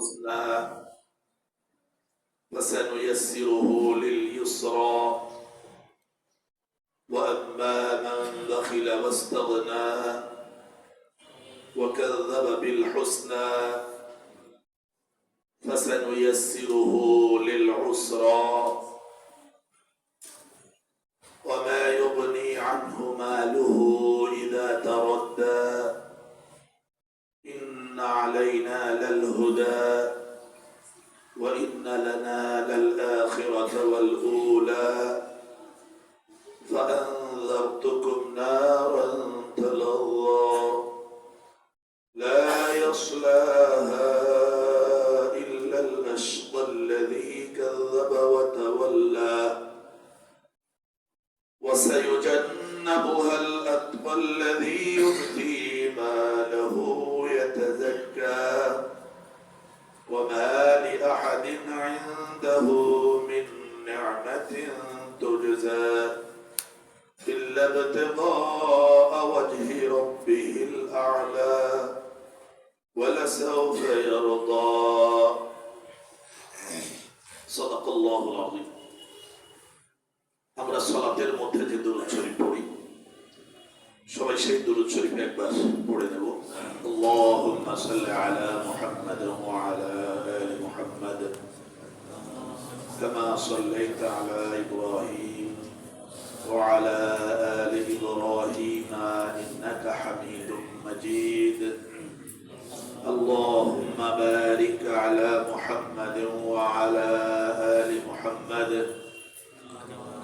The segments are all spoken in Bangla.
الحسنى فسنيسره لليسرى وأما من بخل واستغنى وكذب بالحسنى فسنيسره للعسرى وما يغني عنه ماله إذا تردى إن علينا للهدى وإن لنا للآخرة والأولى فأنذرتكم نارا تلظى لا يصلاها إلا الأشقى الذي كذب وتولى وسيجنبها الأتقى الذي يؤتي ماله يتزكى وما لأحد عنده من نعمة تجزى إلا ابتغاء وجه ربه الأعلى ولسوف يرضى صدق الله العظيم আমরা সালাতের মধ্যে যে দুরূদ শরীফ পড়ি সবাই সেই দুরূদ শরীফ একবার পড়ে নেব আল্লাহুম্মা সাল্লি আলা মুহাম্মাদ ওয়া আলা আলি মুহাম্মাদ কামা সাল্লাইতা আলা ইব্রাহিম ওয়া আলা আলি ইব্রাহিম ইন্নাকা হামিদুম মাজিদ اللهم بارك على محمد وعلى آل محمد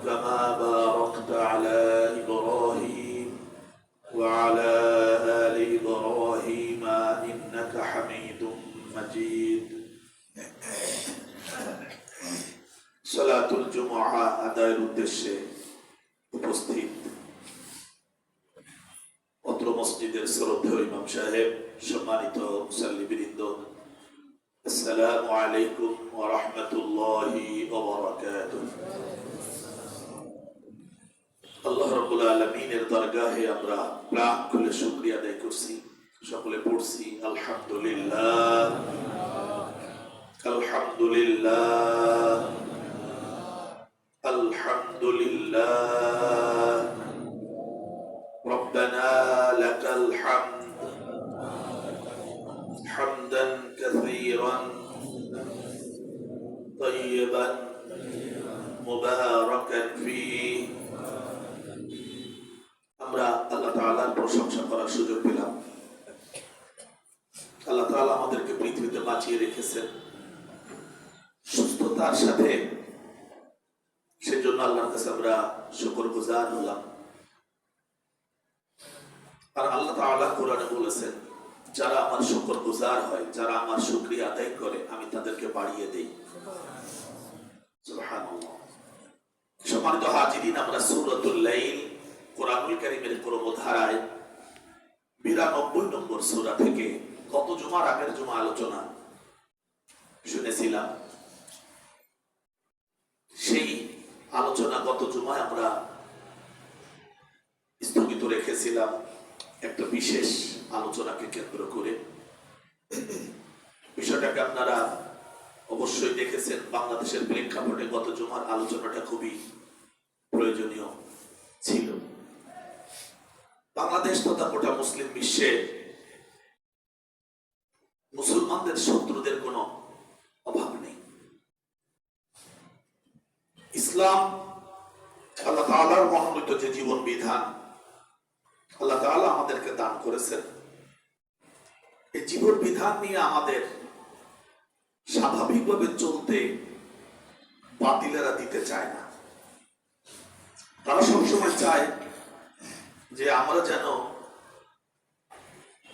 كما باركت على إبراهيم وعلى آل إبراهيم إنك حميد مجيد صلاة الجمعة আদায়ের উদ্দেশ্যে উপস্থিত অত্র মসজিদের শ্রদ্ধেয় ইমাম সাহেব, সম্মানিত মুসাল্লিবৃন্দ, আসসালামু আলাইকুম ওয়া রাহমাতুল্লাহি ওয়া বারাকাতুহু। আল্লাহ রাব্বুল আলামিনের দরগাহে আমরা প্রাণ খুলে শুকরিয়া আদায় করছি, সকলে পড়ছি আলহামদুলিল্লাহ আলহামদুলিল্লাহ আলহামদুলিল্লাহ রব্বানা লাকাল হামদ হামদান কাসীরান তাইয়িবান মুবারাকান ফীহি। আমরা আল্লাহ তাআলার প্রশংসা করার সুযোগ পেলাম। আল্লাহ তাআলা আমাদেরকে পৃথিবীতে বাঁচিয়ে রেখেছেন সুস্থতার সাথে, সেজন্য আল্লাহর কাছে আমরা শুকরগুজার হলাম। আর আল্লাহ তাআলা কোরআনে বলেছেন, যারা আমার শুকরগুজার হয়, যারা আমার শুকরিয়া আদায় করে, আমি তাদেরকে বাড়িয়ে দেই। সুবহানাল্লাহ। সম্মানিত হাজিরিন, আমরা সূরাতুল লাইল কোরআনুল কারীমের ক্রমধারায় 92 নম্বর সূরা থেকে গত জুমার আগের জুমা আলোচনা শুনেছিলাম। সেই আলোচনা গত জুমায় আমরা স্থগিত রেখেছিলাম একটা বিশেষ আলোচনাকে কেন্দ্র করে। বিষয়টাকে আপনারা অবশ্যই দেখেছেন। বাংলাদেশের প্রেক্ষাপটে গত জুমার আলোচনাটা খুবই প্রয়োজনীয় ছিল। বাংলাদেশ তথা গোটা মুসলিম বিশ্বে মুসলমানদের শত্রুদের কোনো অভাব নেই। ইসলাম আল্লাহ তাআলার মনোনীত যে জীবন বিধান আল্লাহ তাআলা আমাদেরকে দান করেছেন, এই জীবন বিধান নিয়ে আমাদের স্বাভাবিকভাবে চলতে বাতিলেরা দিতে চায় না। তারা সবসময় চায় যে আমরা যেন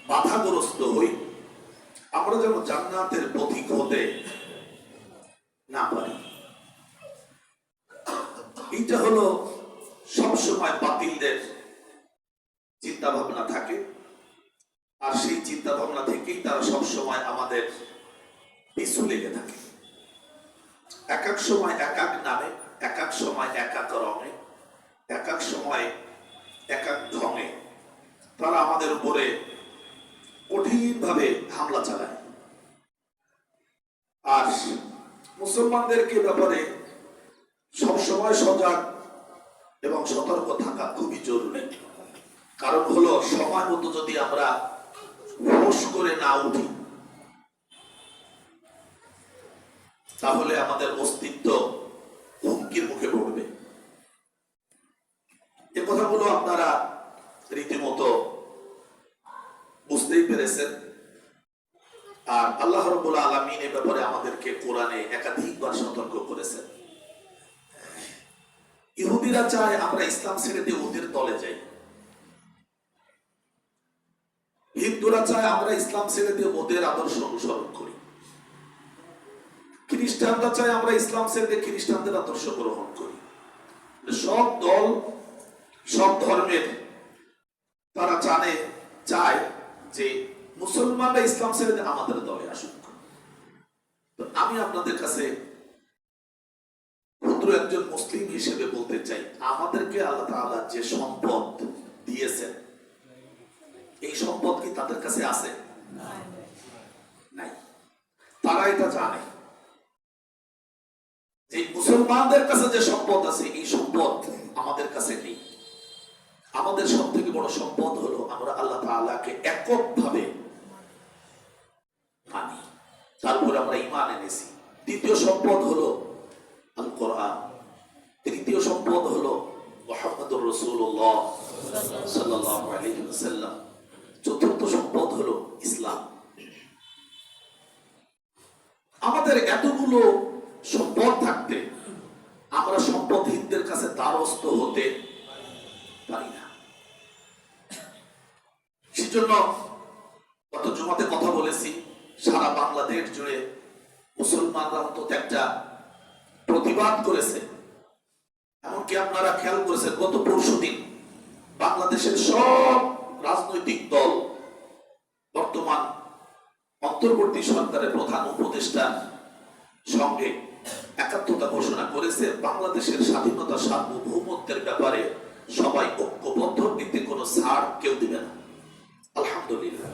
বাধাগ্রস্ত হই, আমরা যেন জান্নাতের পথিক হতে না পারি। এইটা হলো সবসময় বাতিলদের চিন্তা ভাবনা থাকে। আর সেই চিন্তা ভাবনা থেকেই তারা সবসময় আমাদের পিছু লেগে থাকে। এক এক সময় এক এক নামে, এক এক সময় এক এক রঙে, এক এক সময় এক এক ঢঙে তারা আমাদের উপরে কঠিনভাবে হামলা চালায়। আর মুসলমানদেরকে ব্যাপারে সবসময় সজাগ এবং সতর্ক থাকা খুবই জরুরি। কারণ হলো, সময় মতো যদি আমরা হোশ করে না উঠি, তাহলে আমাদের অস্তিত্ব হুমকির মুখে পড়বে। এ কথাগুলো আপনারা রীতিমতো বুঝতেই পেরেছেন। আর আল্লাহ রাব্বুল আলামিন এ ব্যাপারে আমাদেরকে কোরআনে একাধিকবার সতর্ক করেছেন। ইহুদিরা চায় আমরা ইসলাম ছেড়ে দিয়ে ওদের দলে যাই, হিন্দুরা চায় আমরা ইসলাম ছেড়ে দিয়ে ওদের আদর্শ অনুসরণ করি, খ্রিস্টানরা চায় আমরা ইসলাম ছেড়ে দিয়ে খ্রিস্টানদের আদর্শ গ্রহণ করি। সব দল, সব ধর্মের তারা চায় যে মুসলমানরা ইসলাম ছেড়ে দিয়ে আমাদের দলে আসুক। তো আমি আপনাদের কাছে ক্ষুদ্র একজন মুসলিম হিসেবে বলতে চাই, আমাদেরকে আল্লাহ তাআলা যে সম্পদ দিয়েছেন, এই সম্পদ কি তাদের কাছে আছে? নাই। তারা এটা জানে যে মুসলমানদের কাছে যে সম্পদ আছে, এই সম্পদ আমাদের কাছে নেই। আমাদের সব থেকে বড় সম্পদ হলো আমরা আল্লাহ তাআলাকে এককভাবে মানি, তারপরে আমরা ঈমান এনেছি। দ্বিতীয় সম্পদ হলো আল কোরআন, তৃতীয় সম্পদ হলো মুহাম্মদুর রাসূলুল্লাহ সাল্লাল্লাহু আলাইহি ওয়াসাল্লাম, চতুর্থ সম্পদ হলো ইসলাম। আমাদের এতগুলো সম্পদ থাকতে আমরা সম্পদহীনদের কাছে দ্বারস্থ হতে পারি না। সেজন্য গত জুমাতে কথা বলেছি, সারা বাংলাদেশ জুড়ে মুসলমানরা অন্তত একটা প্রতিবাদ করেছে। এমনকি আপনারা খেয়াল করেছেন, গত পরশুদিন বাংলাদেশের সব রাজনৈতিক দল বর্তমান অন্তর্বর্তী সরকারের প্রধান উপদেষ্টার সঙ্গে একাত্মতা ঘোষণা করেছে। বাংলাদেশের স্বাধীনতা, সার্বভৌমত্বের ব্যাপারে সবাই ঐক্যবদ্ধ, এতে কোনো ছাড় কেউ দিবে না। আলহামদুলিল্লাহ।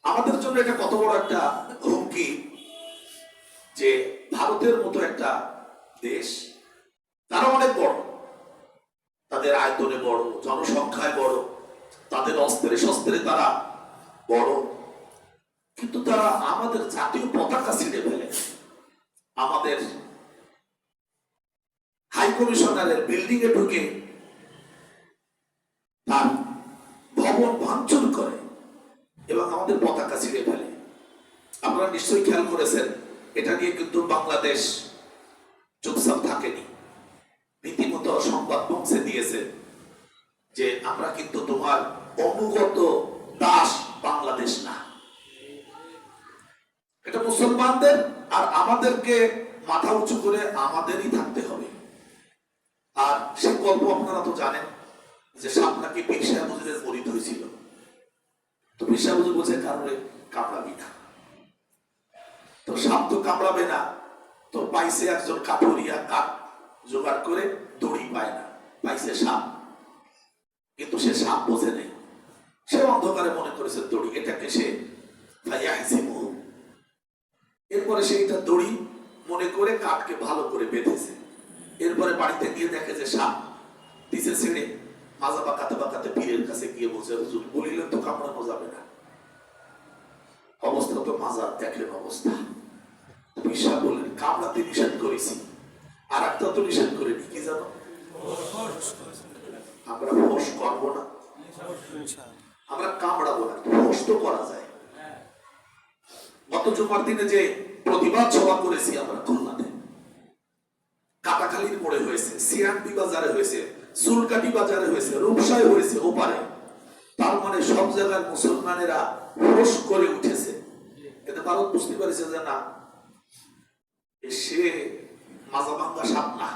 আমাদের জন্য এটা কত বড় একটা হুমকি যে ভারতের মতো একটা দেশ, তারা অনেক বড়, তাদের আয়তনে বড়, জনসংখ্যায় বড়, তাদের অস্ত্রে শস্ত্রে তারা বড়, কিন্তু তারা আমাদের জাতীয় পতাকা ছিঁড়ে ফেলে, আমাদের হাই কমিশনারের বিল্ডিং এ ঢুকে তার ভবন ভাঙচুর করে এবং আমাদের পতাকা ছিঁড়ে ফেলে। আপনারা নিশ্চয়ই খেয়াল করেছেন, এটা নিয়ে কিন্তু বাংলাদেশ চুপচাপ থাকেনি, রীতিমতো সংবাদ পৌঁছে দিয়েছে যে আমরা কিন্তু তোমার অনুগত দাস বাংলাদেশ না। এটা মুসলমানদের, আর আমাদেরকে মাথা উঁচু করে আমাদেরই থাকতে হবে। আর সেই গল্প আপনারা তো জানেন যে সাপ নাকি পীর সাহেব হুজুরের মরিদ হয়েছিল। তো পীর সাহেব হুজুর বলছে কারণে কামড়াবি না, তো সাপ তো কামড়াবে না, তো পাইছে একজন কাঠুরিয়া কাঠ জোগাড় করে, দড়ি পায় না, পাইছে সাপ, কিন্তু সে সাপ বোঝে নেই, সে অন্ধকারে মনে করেছে দড়ি, এটাকে সে এরপরে সেইটা দড়ি মনে করে কাঠকে ভালো করে বেঁধেছে। এরপরে বাড়িতে গিয়ে দেখে যে সাপ দিছে ছেড়ে, মাজা বাঁকাতে বাঁকাতে পীরের কাছে গিয়ে বলছে, হুজুর বলিলেন তো কামড়ানো যাবে না, অবস্থা তো মাজা দেখেন অবস্থা। পীর সাহেব বললেন কামড়াতে নিষেধ করেছি, আর একটা তো নিষেধ করিনি, কি জানো? আমরা ফোঁস করবো না, আমরা কামড়াবো না, ফোঁস তো করা যায়। গত জুমার দিনে যে প্রতিবাদ সভা করেছি আমরা খুলনাতে, কাটাখালীর মোড়ে হয়েছে, সিআরবি বাজারে হয়েছে, চুলকাটি বাজারে হয়েছে, রূপসায় হয়েছে, ওপারে, তার মানে সব জায়গায় মুসলমানেরা ফোঁস করে উঠেছে। এতে ভারত বুঝতে পারছে যে না, সে মাজা ভাঙ্গা সাপ না।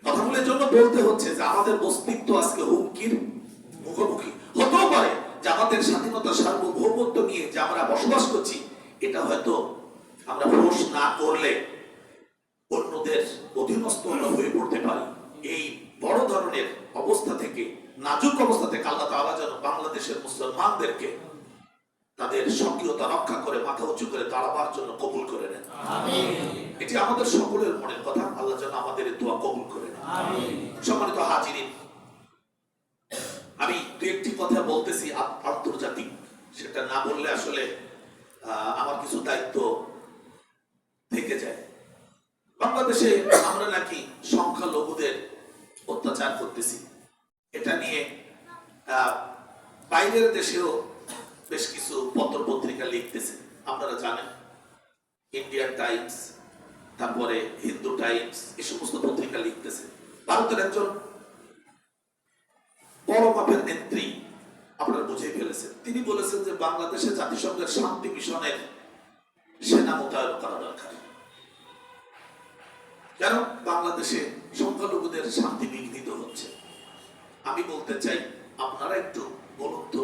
কথাগুলোর জন্য বলতে হচ্ছে যে আমাদের অস্তিত্ব আজকে হুমকির মুখোমুখি। হতেও পারে যে আমাদের স্বাধীনতা, সার্বভৌমত্ব নিয়ে যে আমরা বসবাস করছি, এটা হয়তো আমরা ফোর্স না করলে অন্যদের অধীনস্থ হয়ে পড়তে পারি। এই বড় ধরনের অবস্থা থেকে, নাজুক অবস্থা থেকে আল্লাহ তাআলা যেন বাংলাদেশের মুসলমানদেরকে তাদের স্বকীয়তা রক্ষা করে মাথা উঁচু করে দাঁড়াবার জন্য কবুল করে নেন। এটি আমাদের সকলের মনের কথা। আল্লাহ যেন আমাদের দোয়া কবুল করে নেন। সম্মানিত হাজিরিন, আমি দু একটি কথা বলতেছি আন্তর্জাতিক, সেটা না বললে আসলে আমার কিছু দায়িত্ব থেকে যায়। বাংলাদেশে আমরা নাকি সংখ্যালঘুদের অত্যাচার করতেছি, এটা নিয়ে বাইরের দেশেও বেশ কিছু পত্র পত্রিকা লিখতেছে। আপনারা জানেন, ইন্ডিয়ান টাইমস, তারপরে হিন্দু টাইমস, এই সমস্ত পত্রিকা লিখতেছে। ভারতের একজন বড় মাপের নেত্রী, আপনারা বুঝে ফেলেছেন, তিনি বলেছেন যে বাংলাদেশে জাতিসংঘের শান্তি মিশনের সেনা মোতায়েন করা দরকার। কারণ বাংলাদেশে সংখ্যালঘুদের শান্তি বিঘ্নিত হচ্ছে। আমি বলতে চাই, আপনারা একটু বলুন তো,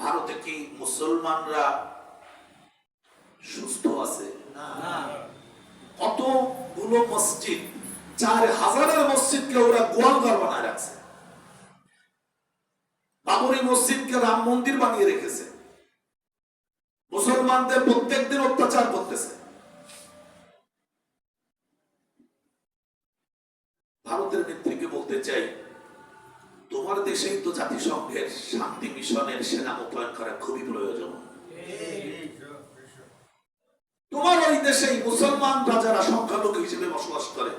ভারতে কি মুসলমানরা সুস্থ আছে? কতগুলো মসজিদ, 4000-এর মসজিদকে ওরা গোয়ালঘর বানায় রাখছে। বাবরি মসজিদকে রাম মন্দির বানিয়ে রেখেছে। মুসলমানদের প্রত্যেকদিন অত্যাচার করতেছে। ভারতের নেত্রীকে বলতে চাই, তোমার দেশেই তো জাতিসংঘের শান্তি মিশনের সেনা মোতায়েন করা খুবই প্রয়োজন। তোমার ওই দেশেই মুসলমানরা যারা সংখ্যালঘু হিসেবে বসবাস করে,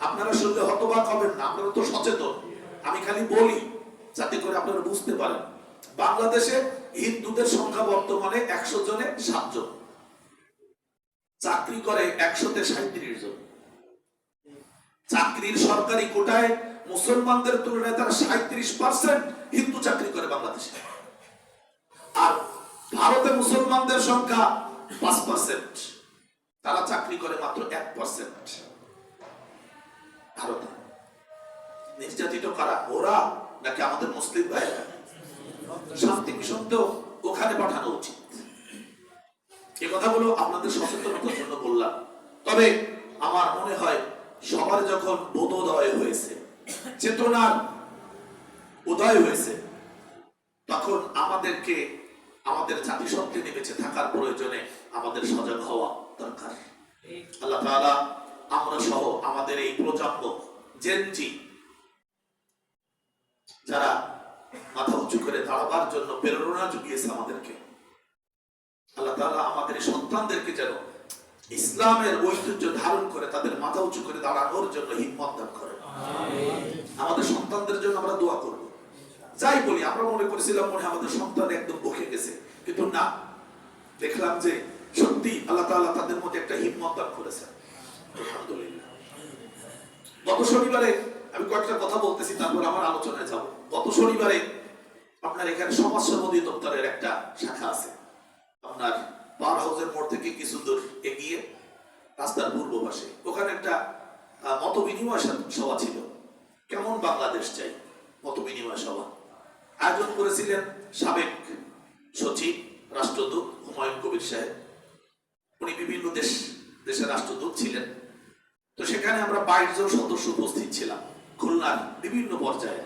আপনারা শুনলে হতবাক হবেন না, আপনারা তো সচেতন। আমি খালি বলি যাতে করে আপনারা বুঝতে পারেন। বাংলাদেশে হিন্দুদের সংখ্যা বর্তমানে 100 জনে 7 জন, চাকরি করে 100-তে 37 জন। চাকরির সরকারি কোটায় মুসলমানদের তুলনায় তারা 37% হিন্দু চাকরি করে বাংলাদেশে। আর ভারতে মুসলমানদের সংখ্যা 5%, তারা চাকরি করে মাত্র 1%। ভারতে নির্যাতিত কারা, ওরা নাকি আমাদের মুসলিম ভাইরা? শান্তি মিশন তো ওখানে পাঠানো উচিত। এই কথাগুলো আপনাদের সচেতনতার জন্য বললাম। তবে আমার মনে হয় সবার যখন বোধোদয় হয়েছে, চেতনার উদয় হয়েছে, তখন আমাদেরকে আমাদের জাতিসত্ত্বে বেঁচে থাকার প্রয়োজনে আমাদের সজাগ হওয়া দরকার। আল্লাহ তাআলা আমরা সহ আমাদের এই প্রজন্ম জেনজি যারা মাথা উঁচু করে দাঁড়াবার জন্য প্রেরণা জুগিয়েছে আমাদেরকে, আল্লাহ তাআলা আমাদের সন্তানদেরকে যেন ইসলামের ঐতিহ্য ধারণ করে তাদের মাথা উঁচু করে দাঁড়ানোর জন্য হিম্মত দান করে। আমাদের সন্তানদের জন্য আমরা দোয়া করব। যাই বলি, আমরা মনে করেছিলাম মনে আমাদের সন্তান একদম বকে গেছে, কিন্তু না, দেখলাম যে সত্যি আল্লাহ তাআলা তাদের মধ্যে একটা হিম্মত দান করেছেন। আলহামদুলিল্লাহ। গত শনিবারে আমি কয়েকটা কথা বলতেছি, তারপর আমার আলোচনায় যাব। গত শনিবারে আপনার এখানে সমাজ সেবা অধিদপ্তরের একটা শাখা আছে, আপনার পাওয়ার হাউসের মোড় থেকে কিছু দূর এগিয়ে রাস্তার পূর্ব পাশে, ওখানে একটা মত বিনিময় সভা ছিল। কেমন বাংলাদেশ চাই মত বিনিময় সভা আয়োজন করেছিলেন সাবেক সচিব রাষ্ট্রদূত হুমায়ুন কবির সাহেব। উনি বিভিন্ন দেশের রাষ্ট্রদূত ছিলেন। তো সেখানে আমরা 22 জন সদস্য উপস্থিত ছিলাম খুলনার বিভিন্ন পর্যায়ে।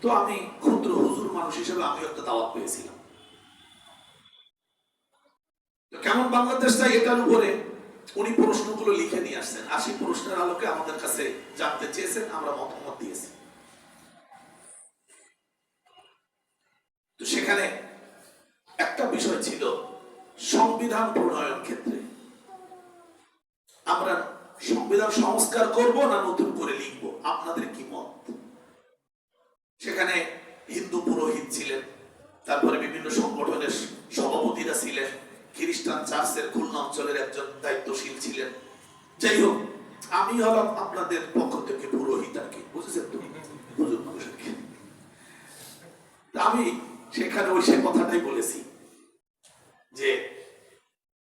তো আমি ক্ষুদ্র হুজুর মানুষ হিসেবে আমিও একটা দাওয়াত পেয়েছিলাম। কেমন বাংলাদেশ চাই এটার উপরে উনি প্রশ্নগুলো লিখে নিয়ে আসছেন। 80 প্রশ্নের আলোকে আমাদের কাছে জানতে চেয়েছেন, আমরা মতামত দিয়েছি। তো সেখানে একটা বিষয় ছিল সংবিধান প্রণয়ন ক্ষেত্রে আমরা সংবিধান সংস্কার করব না নতুন করে লিখব, আপনাদের কি মত? সেখানে হিন্দু পুরোহিত ছিলেন, তারপরে বিভিন্ন সংগঠনের সভাপতিরা ছিলেন, খ্রিস্টান চার্চের খুলনা অঞ্চলের একজন দায়িত্বশীল ছিলেন। যাই হোক, আমি হলাম আপনাদের পক্ষ থেকে পুরোহিত আর কি, বুঝেছেন তো, হুজুর মানুষ আর কি। আমি সেখানে ওই সে কথাটাই বলেছি যে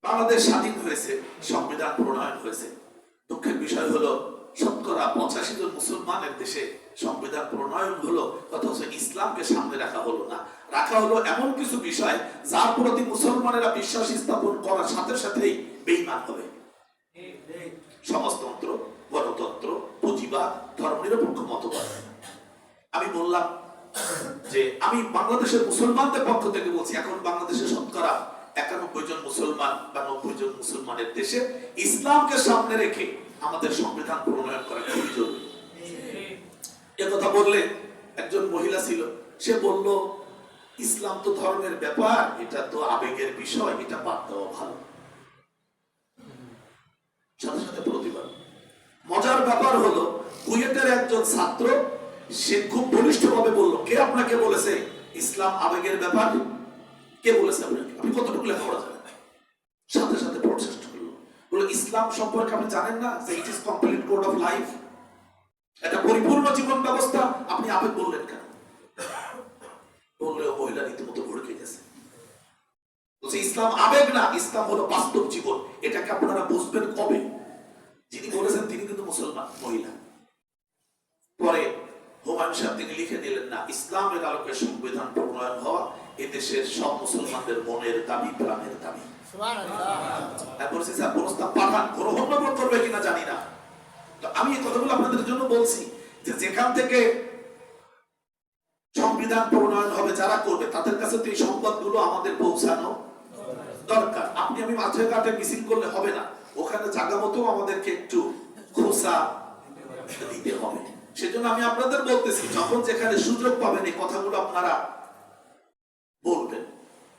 বাংলাদেশ স্বাধীন হয়েছে, সংবিধান প্রণয়ন হয়েছে। দুঃখের বিষয় হলো 85% জন মুসলমানের দেশে সংবিধান প্রণয়ন হলো, অথচ ইসলামকে সামনে রাখা হলো না। রাখা হলো এমন কিছু বিষয় যার প্রতি মুসলমানেরা বিশ্বাস স্থাপন করার সাথে সাথেই বেঈমান হবে। সমাজতন্ত্র, গণতন্ত্র, পুঁজিবাদ, ধর্মনিরপেক্ষ মতবাদ। আমি বললাম যে আমি বাংলাদেশের মুসলমানদের পক্ষ থেকে বলছি, এখন বাংলাদেশে শতকরা 91 জন মুসলমান বা 90 জন মুসলমানের দেশে ইসলামকে সামনে রেখে আমাদের সংবিধান প্রণয়ন করা খুবই জরুরি। কথা বললে একজন মহিলা ছিল, সে বলল ইসলাম তো ধর্মের ব্যাপার, এটা তো আবেগের বিষয়, এটা বাদ দেওয়া ভালো। সাথে সাথে প্রতিবাদ। মজার ব্যাপার হলো কুয়েতের একজন ছাত্র, সে খুব বলিষ্ঠভাবে বলল, কে আপনাকে বলেছে ইসলাম আবেগের ব্যাপার? কে বলেছে আপনাকে? আপনি কতটুকু লেখাপড়া জানেন? সাথে সাথে প্রটেস্ট করলো, বলল ইসলাম সম্পর্কে আপনি জানেন না যে it is complete code of life, এটা পরিপূর্ণ জীবন ব্যবস্থা, আপনি আবেগ বললেন কেন? বললেও মহিলা রীতিমতো ভড়কে গেছে, বলছে ইসলাম আবেগ না, ইসলাম হলো বাস্তব জীবন। এটাকে আপনারা বুঝবেন কবে? যিনি বলেছেন তিনি কিন্তু মুসলমান মহিলা। পরে হুমায়ুন সাহেব তিনি লিখে দিলেন, না, ইসলামের আলোকে সংবিধান প্রণয়ন হওয়া এদেশের সব মুসলমানদের মনের দাবি, প্রাণের দাবি। পাঠান গ্রহণ করবে কিনা জানি না, তো আমি এই কথাগুলো আপনাদের জন্য বলছি যে যেখান থেকে সংবিধান প্রণয়ন হবে যারা করবে তাদের কাছে তো এই সংবাদগুলো আমাদের পৌঁছানো দরকার। আপনি আমি মাঠে ঘাটে মিছিল করলে হবে না, ওখানে জায়গা মতো আমাদেরকে একটু খোসা দিতে হবে। সেজন্য আমি আপনাদের বলতেছি, যখন যেখানে সুযোগ পাবেন এই কথাগুলো আপনারা বলবেন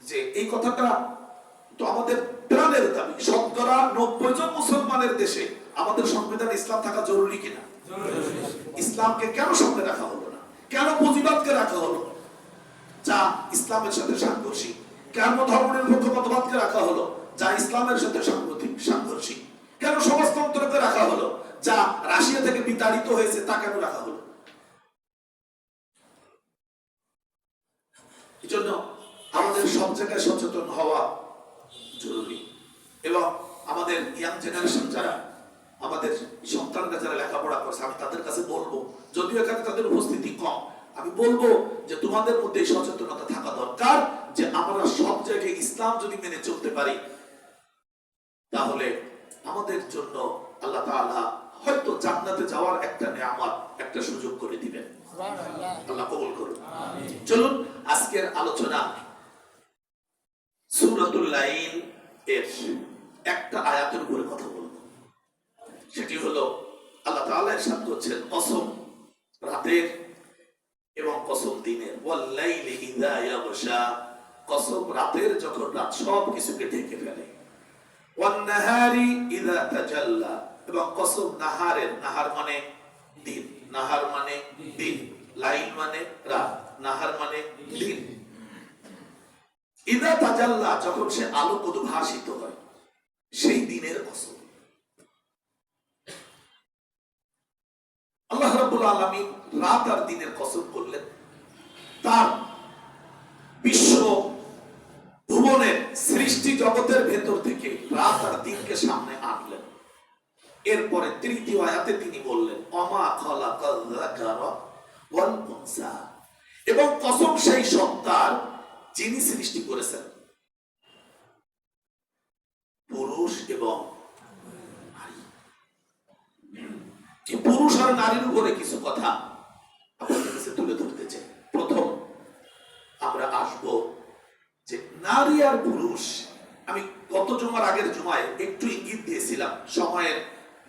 যে এই কথাটা তো আমাদের প্রাণের দাবি। 90 জন মুসলমানের দেশে আমাদের সংবিধান ইসলাম থাকা জরুরি কিনা? ইসলামকে কেন সামনে রাখা হলো না? কেন পুঁজিবাদকে রাখা হলো যা ইসলামের সাথে সাংঘর্ষিক? কেন ধর্মনিরপেক্ষ মতবাদকে রাখা হলো যা ইসলামের সাথে সাংঘর্ষিক? কেন সমাজতন্ত্রকে রাখা হলো যা রাশিয়া থেকে বিতাড়িত হয়েছে, তা কেন রাখা হলো? এই জন্য আমাদের সব জায়গায় সচেতন হওয়া জরুরি। এবং আমাদের ইয়াং জেনারেশন যারা, আমাদের সন্তানরা যারা লেখাপড়া করছে, আমি তাদের কাছে বলবো, যদিও এখানে তাদের উপস্থিতি কম, আমি বলবো যে তোমাদের মধ্যে সচেতনতা থাকা দরকার যে আমরা সব জায়গায় ইসলাম যদি মেনে চলতে পারি তাহলে আমাদের জন্য আল্লাহ তাআলা হয়তো জান্নাতে যাওয়ার একটা নেয়ামত, একটা সুযোগ করে দিবেন। আল্লাহ কবুল করুন। চলুন আজকের আলোচনা সূরাতুল লাইল এর একটা আয়াতের উপরে কথা বলবো। সেটি হলো আল্লাহ তাআলা ইরশাদ করছেন, কসম রাতের এবং কসম দিনের, ওয়াল লাইলি ইযা ইয়াগশা, কসম রাতের যখন রাত সব কিছুকে ঢেকে ফেলে, ওয়ান নাহারি ইযা তাজাল্লা, এবং কসম নাহারের, নাহার মানে দিন, নাহার মানে দিন, লাইল মানে রাত, নাহার মানে দিন। ইযা তাজাল্লা, যখন সে আলোক উদ্ভাসিত হয়, সেই দিনের কসম। আল্লাহ রাব্বুল আলামিন রাত আর দিনের কসম করলেন, তার বিশ্ব ভুবনের সৃষ্টি জগতের ভেতর থেকে রাত আর দিনকে সামনে আনলেন। এরপরে তৃতীয় আয়াতে তিনি বললেন, ওমা খালাকাল যাকারা ওয়াল উনসা, এবং কসম সেই সত্তার যিনি সৃষ্টি করেছেন পুরুষ এবং নারী। পুরুষ আর নারীর উপরে কিছু কথা আপনাদের কাছে তুলে ধরতে চাই। প্রথম আমরা আসব যে নারী আর পুরুষ। আমি গত জুমার আগের জুমায় একটু ইঙ্গিত দিয়েছিলাম, সময়ের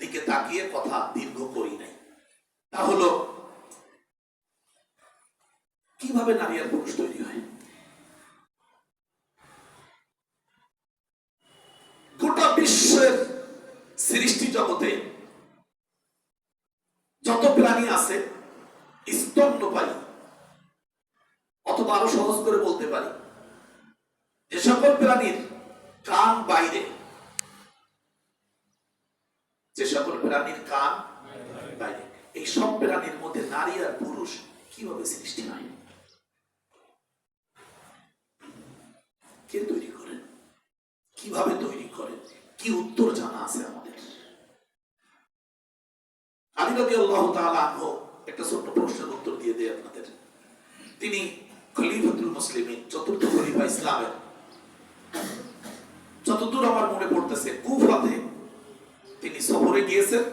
দিকে তাকিয়ে কথা দীর্ঘ করি নাই। তা হলো কিভাবে নারী আর পুরুষ তৈরি হয়। গোটা বিশ্বের সৃষ্টি জগতে যত প্রাণী আছে, স্তন্যপায়ী, অথবা আরো সহজ করে বলতে পারি, যে সকল প্রাণীর কান বাইরে, যে সকল প্রাণীর কান বাইরে, এই সব প্রাণীর মধ্যে নারী আর পুরুষ কিভাবে সৃষ্টি হয়? কে তৈরি করেন? কিভাবে তৈরি করেন? কি উত্তর জানা আছে আমাদের? আলী রাদিয়াল্লাহু তাআলা আনহু একটা ছোট্ট প্রশ্নের উত্তর দিয়ে দেয় আপনাদের। তিনি খলিফাতুল মুসলিমিন, চতুর্থ খলিফা ইসলামের, যতদূর আমার মনে পড়তেছে কুফাতে তিনি সফরে গিয়েছেন,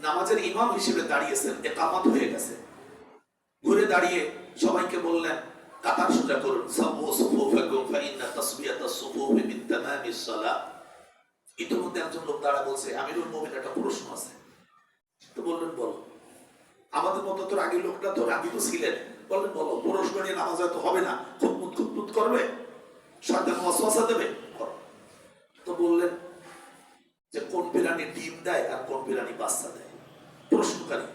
নামাজের ইমাম হিসেবে দাঁড়িয়েছেন, ইকামত হয়ে গেছে, ঘুরে দাঁড়িয়ে সবাইকে বললেন, কাতার সোজা করুন, সাওউ সুফুফাকুম ফাইন্না তাসবিয়াতাস সুফুফি মিন তামামিস সালাহ। ইতিমধ্যে একজন লোক দাঁড়া বলছে, আমিরুল মুমিনিন একটা প্রশ্ন আছে। তো বললেন বলো। আমাদের মতো তো আগে লোকটা তো রাগী তো ছিলেন, বললেন বলো। প্রশ্ন নিয়ে নামাজ হয়তো হবে না, খুঁতমুত করবে, শয়তান ওয়াসওয়াসা দেবে। তো বললেন যে কোন প্রাণী ডিম দেয় আর কোন প্রাণী বাচ্চা দেয়? প্রশ্নকারী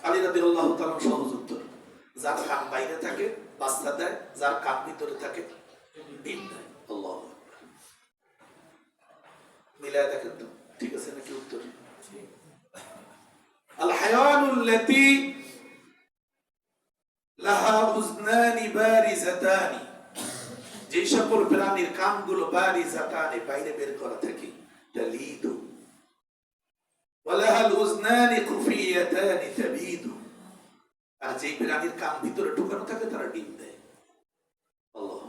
আলী রাদিয়াল্লাহু তাআলা সহজ উত্তর, যার কান বাইরে থাকে বাচ্চা দেয়, যার কান ভিতরে থাকে ডিম দেয়। আল্লাহু আকবার। মিলায় দেখেন তো ঠিক আছে নাকি উত্তর? আল হায়াওয়ানুল্লাতী লাহা উযনানি বারিজাতানি, যে সকল প্রাণীর কানগুলো বারিজাতানি বাইরে বের করা থাকে, তালিদু ওয়ালাহাল উযনানি খুফিয়াতানি তাবিদু, আর যে প্রাণীর কান ভিতরে ঢুকানো থাকে তারা ডিম দেয়। আল্লাহ,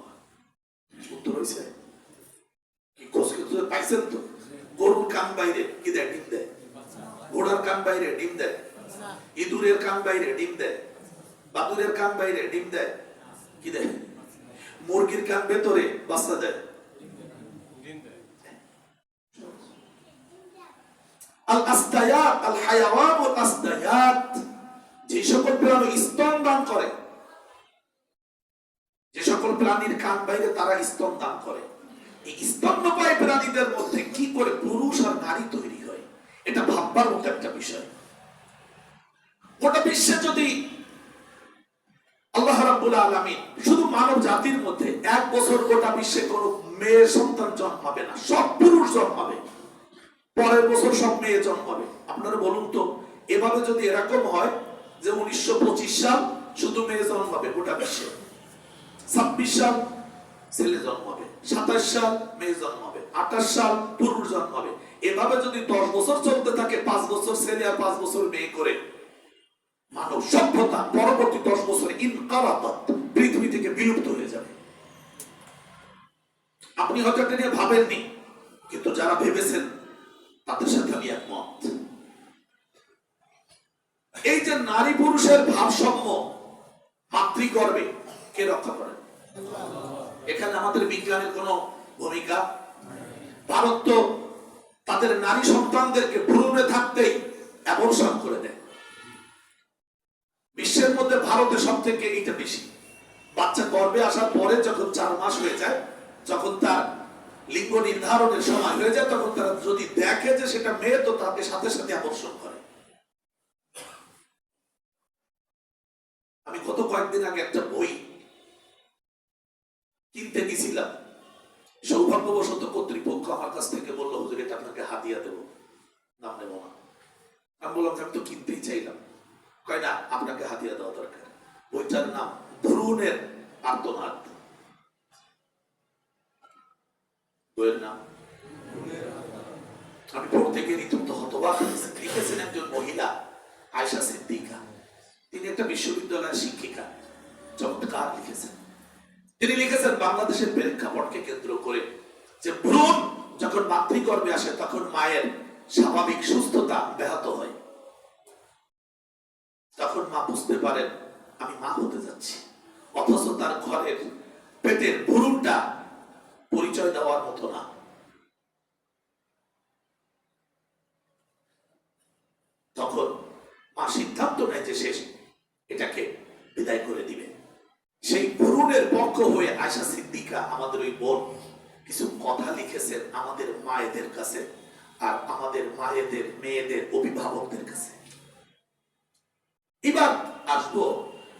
উত্তর হইছে কি? কোসকে পাইছেন তো? গরুর কান বাইরে কি দেয়? ডিম দেয়। ঘোড়ার কান বাইরে ডিম দেয়। ইঁদুরের কান বাইরে ডিম দেয়। বাদুরের কান বাইরে ডিম দেয়, কি দেয়? মুরগির কান ভেতরে বাচ্চা দেয়। আল আসদায়াত, আল হায়াওয়ানুল আসদায়াত, যে সকল প্রাণী স্তন দান করে, যে সকল প্রাণীর কান বাইরে তারা স্তন দান করে। এই স্তন্যপায়ী প্রাণীদের মধ্যে কি করে পুরুষ আর নারী তৈরি হয়, এটা ভাববার মতো একটা বিষয়। গোটা বিশ্বে যদি আল্লাহ রাব্বুল আলামিন শুধু মানব জাতির মধ্যে এক বছর গোটা বিশ্বে কোনো মেয়ে সন্তান জন্মাবে না, সব পুরুষ জন্মাবে, পরের বছর সব মেয়ে জন্মাবে। আপনারা বলুন তো, এভাবে যদি এরকম হয় যে 1925 সাল শুধু মেয়ে জন্মাবে গোটা বিশ্বে, 26 সাল ছেলে জন্মাবে, 27 সাল মেয়ে জন্মাবে, 28 সাল পুরুষ জন্মাবে, এভাবে যদি 10 বছর চলতে থাকে, 5 বছর ছেলে আর 5 বছর মেয়ে করে, মানব সভ্যতা পরবর্তী 10 বছরে ইনকারাতাত, পৃথিবী থেকে বিলুপ্ত হয়ে যাবে। আপনি হয়তো এটা নিয়ে ভাবেননি, কিন্তু যারা ভেবেছেন তাদের সাথে আমি একমত। এই যে নারী পুরুষের ভারসাম্য মাতৃগর্ভে কে রক্ষা করেন? এখানে আমাদের বিজ্ঞানের কোনো ভূমিকা? ভারত তো তাদের নারী সন্তানদেরকে ভ্রূণে থাকতেই অ্যাবর্শন করে দেয়। বিশ্বের মধ্যে ভারতে সব থেকে এইটা বেশি। বাচ্চা গর্ভে আসার পরে যখন 4 মাস হয়ে যায়, যখন তার লিঙ্গ নির্ধারণের সময় হয়ে যায়, তখন তারা যদি দেখে যে সেটা মেয়ে, তো তাকে সাথে সাথে অ্যাবর্শন করে। আমি গত কয়েকদিন আগে একটা বই কিনতে গেছিলাম, সৌভাগ্যবশত কর্তৃপক্ষ আমার কাছ থেকে বললো, হুজুর এটা আপনাকে হাদিয়া দেবো, নাম নেব না। আমি বললাম আমি তো কিনতেই চাইলাম। কয় না, আপনাকে হাদিয়া দেওয়া দরকার। বইটার নাম ভ্রূণের আর্তনাদ। বইয়ের নাম আমি পড়তে গিয়ে রীতিমত হতবাক হয়েছি। লিখেছেন একজন মহিলা, আয়েশা সিদ্দিকা। তিনি একটা বিশ্ববিদ্যালয়ের শিক্ষিকা, চমৎকার লিখেছেন। তিনি লিখেছেন বাংলাদেশের প্রেক্ষাপটকে কেন্দ্র করে যে ভ্রূণ যখন মাতৃগর্ভে আসে তখন মায়ের স্বাভাবিক সুস্থতা ব্যাহত হয়। তখন মা বুঝতে পারেন আমি মা হতে যাচ্ছি, অথচ তার ঘরের পেটের ভ্রূণটা পরিচয় দেওয়ার মতো না। তখন মা সিদ্ধান্ত নেয় যে শেষ, এটাকে বিদায় করে দিবে। সেই ভ্রূণের পক্ষ হয়ে আয়েশা সিদ্দিকা আমাদের ওই বোন কিছু কথা লিখেছেন আমাদের মায়েদের কাছে আর আমাদের মায়েদের মেয়েদের অভিভাবকদের কাছে। এবার আসবো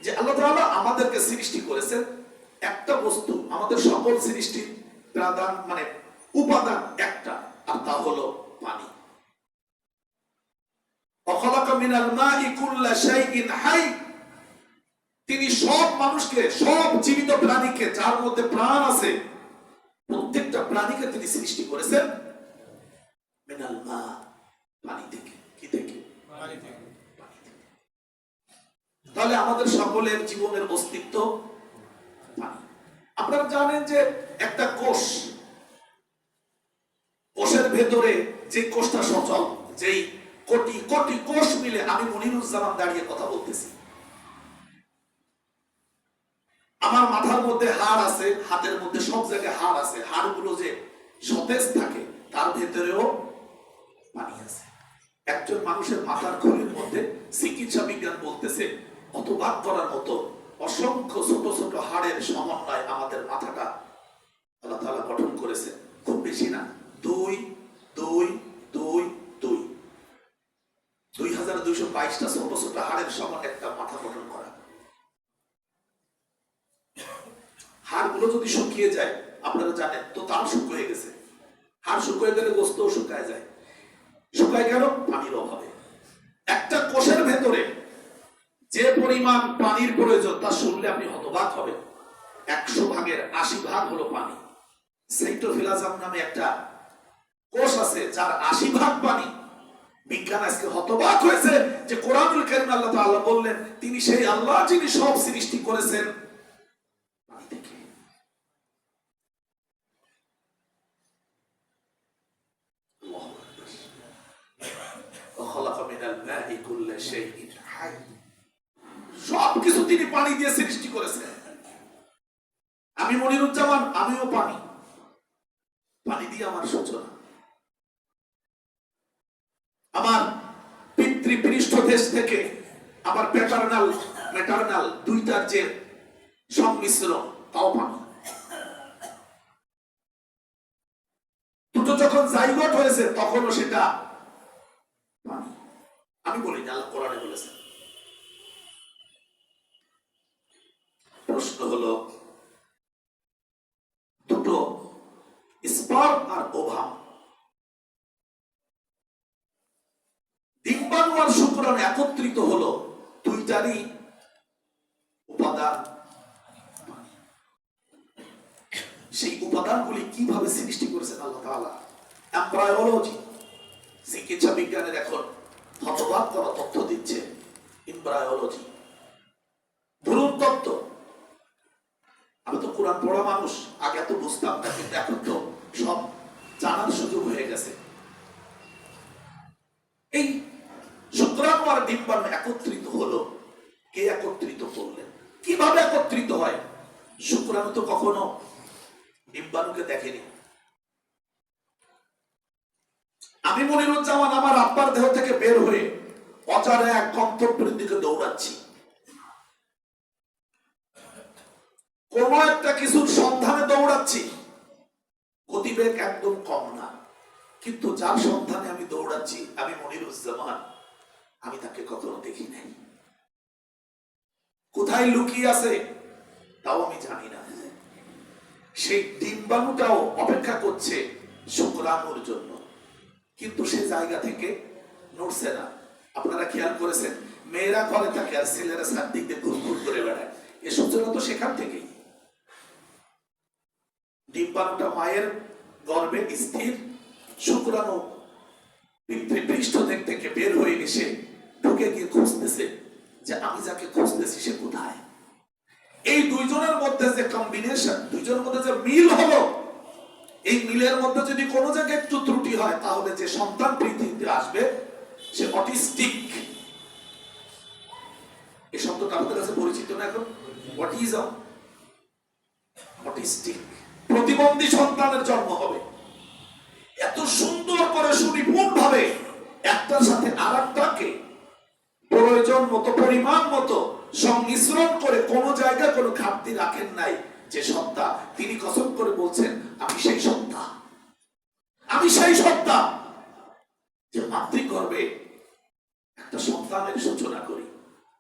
যে আল্লাহ তাআলা আমাদেরকে সৃষ্টি করেছেন একটা বস্তু, আমাদের সকল সৃষ্টির প্রাধান মানে উপাদান একটা, আর তা হলো পানি। ওয়াখালাকা মিনাল মাই কুল্লা শাইইন হাই, তিনি সব মানুষকে, সব জীবিত প্রাণীকে, যার মধ্যে প্রাণ আছে, প্রত্যেকটা প্রাণীকে তিনি সৃষ্টি করেছেন মিনাল মা, পানি থেকে। কি থেকে? পানি থেকে। তাহলে আমাদের সকলের জীবনের অস্তিত্ব পানি। আপনারা জানেন যে একটা কোষ, কোষের ভেতরে যে কোষটা সচল, যেই কোটি কোটি কোষ মিলে, আমি মনিরুজ্জামান দাঁড়িয়ে কথা বলতেছি, আমার মধ্যে হাড় আছে, হাতের মধ্যে সব জায়গায় হাড় আছে, হাড়গুলো যে সতেজ থাকে তার ভেতরেও পানি আছে। একজন মানুষের মাথার খুলির মধ্যে চিকিৎসা বিজ্ঞান বলতেছে হতবাক করার মতো অসংখ্য ছোট ছোট হাড়ের সমন্বয় আমাদের মাথাটা আল্লাহ তাআলা গঠন করেছে। খুব বেশি না, 2222টা ছোট ছোট হাড়ের সমন্বয়ে একটা মাথা গঠন করা। হাড়গুলো যদি শুকিয়ে যায়, আপনারা জানেন তো, তার শুকিয়ে গেছে। হাড় শুকিয়ে গেলে গোস্তও শুকায় যায়। শুকায় কেন? পানির অভাবে। একটা কোষের ভেতরে যে পরিমাণ পানির প্রয়োজন তা শুনলে আপনি হতবাক হবেন। 100 ভাগের 80 ভাগ হলো পানি। সাইটোপ্লাজম নামে একটা কোষ আছে যার 80 ভাগ পানি। বিজ্ঞান আজকে হতবাক হয়েছে যে কোরআনুল কারীম আল্লাহ তাআলা বললেন তিনি সেই আল্লাহ যিনি সব সৃষ্টি করেছেন পানি থেকে। সবকিছু তিনি পানি দিয়ে সৃষ্টি করেছেন। আমি মনিরুজ্জামান, আমিও পানি, পানি দিয়ে আমার সূচনা। আমার পিতৃপৃষ্ঠ দেশ থেকে আমার ম্যাটারনাল দুইটার যে সংমিশ্রণ তাও পানি। দুটো যখন জাইগোট হয়েছে তখনও সেটা পানি। আমি বলিনি, আল্লাহ কোরআনে বলেছেন। প্রশ্ন হলো, দুটো স্পার্ম আর ওভাম, ডিম্বাণু আর শুক্রাণু একত্রিত হলো, দুইটারই উপাদান পানি। সেই উপাদানগুলি কিভাবে সৃষ্টি করেছেন আল্লাহ তাআলা? এমব্রায়োলজি, চিকিৎসা বিজ্ঞানের এখন হতবাক করা তথ্য দিচ্ছে। এমব্রায়োলজি, ভ্রূণ তত্ত্ব। আমি তো কোরআন পড়া মানুষ, আগে তো বুঝতাম না, কিন্তু এখন তো সব জানার সুযোগ হয়ে গেছে। এই শুক্রাণু আর ডিম্বাণু একত্রিত হলো, কে একত্রিত করলেন? কিভাবে একত্রিত হয়? শুক্রাণু তো কখনো ডিম্বাণুকে দেখেনি। আমি মনিরুজ্জামান আমার আব্বার দেহ থেকে বের হয়ে অজানা এক গন্তব্যের দিকে দৌড়াচ্ছি। কোন একটা কিছুর সন্ধানে দৌড়াচ্ছি। গতিবেগ একদম কম না, কিন্তু যার সন্ধানে আমি দৌড়াচ্ছি, আমি মনিরুজ্জামান, আমি তাকে কখনো দেখি নাই। কোথায় লুকিয়ে আছে তাও আমি জানি না। সেই ডিম্বাণুটাও অপেক্ষা করছে শুক্রাণুর জন্য, কিন্তু সে জায়গা থেকে নড়ছে না। আপনারা খেয়াল করেছেন, মেয়েরা ঘরে থাকে আর ছেলেরা চারদিক দিয়ে ঘুরঘুর করে বেড়ায়। এ সূচনা তো সেখান থেকেই। ডিম্বাণুটা মায়ের গর্ভে স্থির, শুক্রাণু পৃষ্ঠ থেকে বের হয়ে এসে ঢুকে গিয়ে খুঁজতেছে যে আমি যাকে খুঁজতেছি সে কোথায়। এই দুইজনের মধ্যে যে কম্বিনেশন, দুইজনের মধ্যে যে মিল হলো, এই মিলের মধ্যে যদি কোনো জায়গায় একটু ত্রুটি হয় তাহলে যে সন্তান পৃথিবীতে আসবে সে অটিস্টিক। এই শব্দটা আমাদের কাছে পরিচিত না এখন? অটিজম, অটিস্টিক, প্রতিবন্ধী সন্তানের জন্ম হবে। এত সুন্দর করে সুনিপুণ ভাবে একটার সাথে আরেকটাকে প্রয়োজন মতো, পরিমাণ মতো সংমিশ্রণ করে কোন জায়গায় কোনো ঘাটতি রাখেন নাই। যে সত্তা, তিনি কসম করে বলছেন আমি সেই সত্তা, আমি সেই সত্তা যে মাতৃগর্ভে একটা সন্তানের সূচনা করি।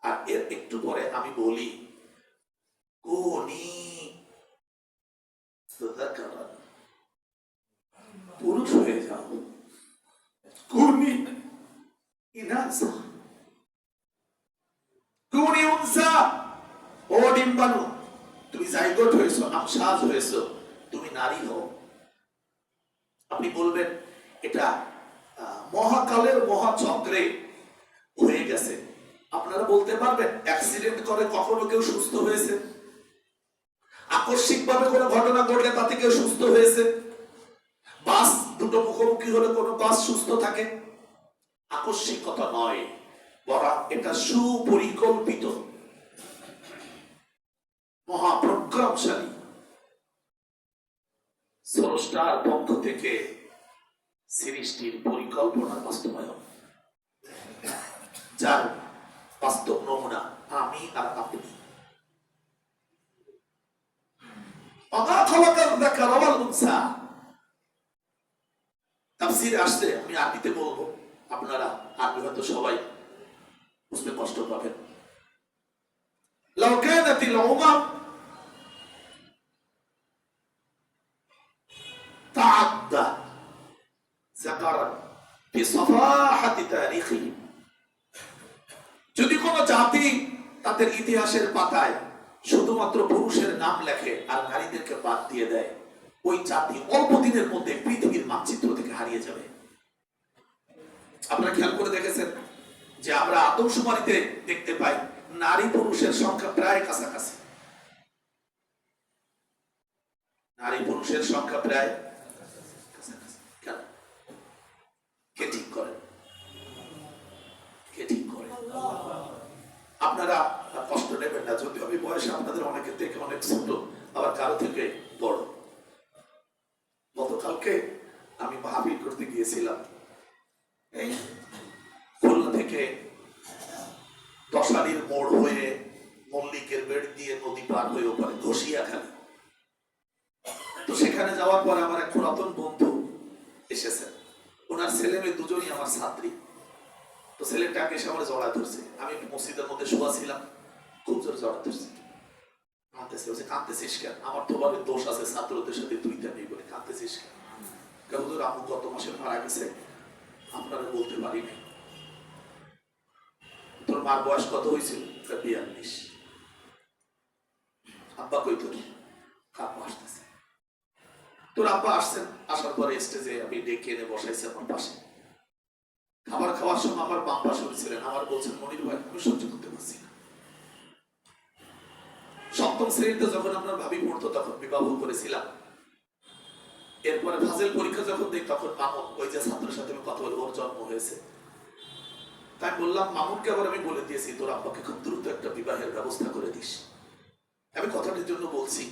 আর এর একটু পরে আমি বলি কোনি পুরুষ হয়ে যাও, কোনি ইনাসা, কোনি উনসা। ও ডিম্বাণু, তুমি জাইগোট হয়েছো, আমসাজ হয়েছো, তুমি নারী হও। আপনি বলবেন এটা মহাকালের মহাচক্রে হয়ে গেছে। আপনারা বলতে পারবেন অ্যাক্সিডেন্ট করে কখনো কেউ সুস্থ হয়েছে? আকস্মিক ভাবে কোনো ঘটনা ঘটলে তাতে কেউ সুস্থ হয়েছে? বাস দুটো মুখোমুখি হলে কোনো বাস সুস্থ থাকে? আকস্মিকতা নয়, বরং এটা সুপরিকল্পিত। মহাপ্রক্রমশালী স্রষ্টার পক্ষ থেকে সৃষ্টির পরিকল্পনার বাস্তবায়ন, যার বাস্তব নমুনা আমি আর আপনি। তাফসীরে আসছে, আমি আরবিতে বলবো, আপনারা আরবি হয়তো সবাই বুঝতে কষ্ট পাবেন। লাউ কানাতিল উমাম তাআদ্দা যাকারা বিসাফাহাতি তারিখিহিম, যদি কোন জাতি তাদের ইতিহাসের পাতায় শুধুমাত্র পুরুষের নাম লেখে আর নারীদেরকে বাদ দিয়ে দেয়, ওই জাতি অল্প দিনের মধ্যে পৃথিবীর মানচিত্র থেকে হারিয়ে যাবে। আপনারা খেয়াল করে দেখেছেন যে আমরা আদমশুমারিতে দেখতে পাই নারী পুরুষের সংখ্যা প্রায় কাছাকাছি। নারী পুরুষের সংখ্যা প্রায় কাছাকাছি। কেন? কে ঠিক করেন? কে ঠিক করেন? আপনারা কষ্ট নেবেন না, যদি আমি বয়সে আপনাদের অনেকের থেকে অনেক ছোট, আবার কারো থেকে বড়। গতকালকে আমি মাহফিল করতে গিয়েছিলাম এই খুলনা থেকে দশালির মোড় হয়ে মল্লিকের বেড় দিয়ে নদী পার হয়ে ওপারে ঘষিয়াখালী। তো সেখানে যাওয়ার পর আমার এক পুরাতন বন্ধু এসেছেন, ওনার ছেলে মেয়ে দুজনই আমার ছাত্রী। তো ছেলেটাকে এসে আমার জড়া ধরছে, আমি মসজিদের মধ্যে শোয়া ছিলাম, খুব জোরে জড়া ধরছে, কাঁদতেছে। বলছে কাঁদতেছিস কেন? আমার তো ভাবে দোষ আছে, ছাত্রদের সাথে তুইটা নেই বলে কাঁদতেছিস কেন? হুজুর আম্মু গত মাসে মারা গেছে, আপনারা বলতে পারি নাই। তোর মার বয়স কত হয়েছিল? 42। আব্বা কই তোর? আব্বা আসতেছে। তোর আব্বা আসছেন, আসার পরে স্টেজে আমি ডেকে এনে বসাইছি আমার পাশে। খাবার খাওয়ার সময় আমার বাম পাশে ছিলেন, আমার বলছেন মনির ভাই আমি সহ্য করতে পারছি না। সপ্তম শ্রেণীতে যখন আপনার ভাবি পড়তো তখন বিবাহ করেছিলাম। এরপরে ফাজিল পরীক্ষা যখন দেখ তখন মামুন, ওই যে ছাত্রের সাথে আমি কথা বলে, ওর জন্ম হয়েছে। তাই বললাম মামুনকে আবার আমি বলে দিয়েছি তোর আব্বাকে খুব দ্রুত একটা বিবাহের ব্যবস্থা করে দিস। আমি কথাটির জন্য বলছি,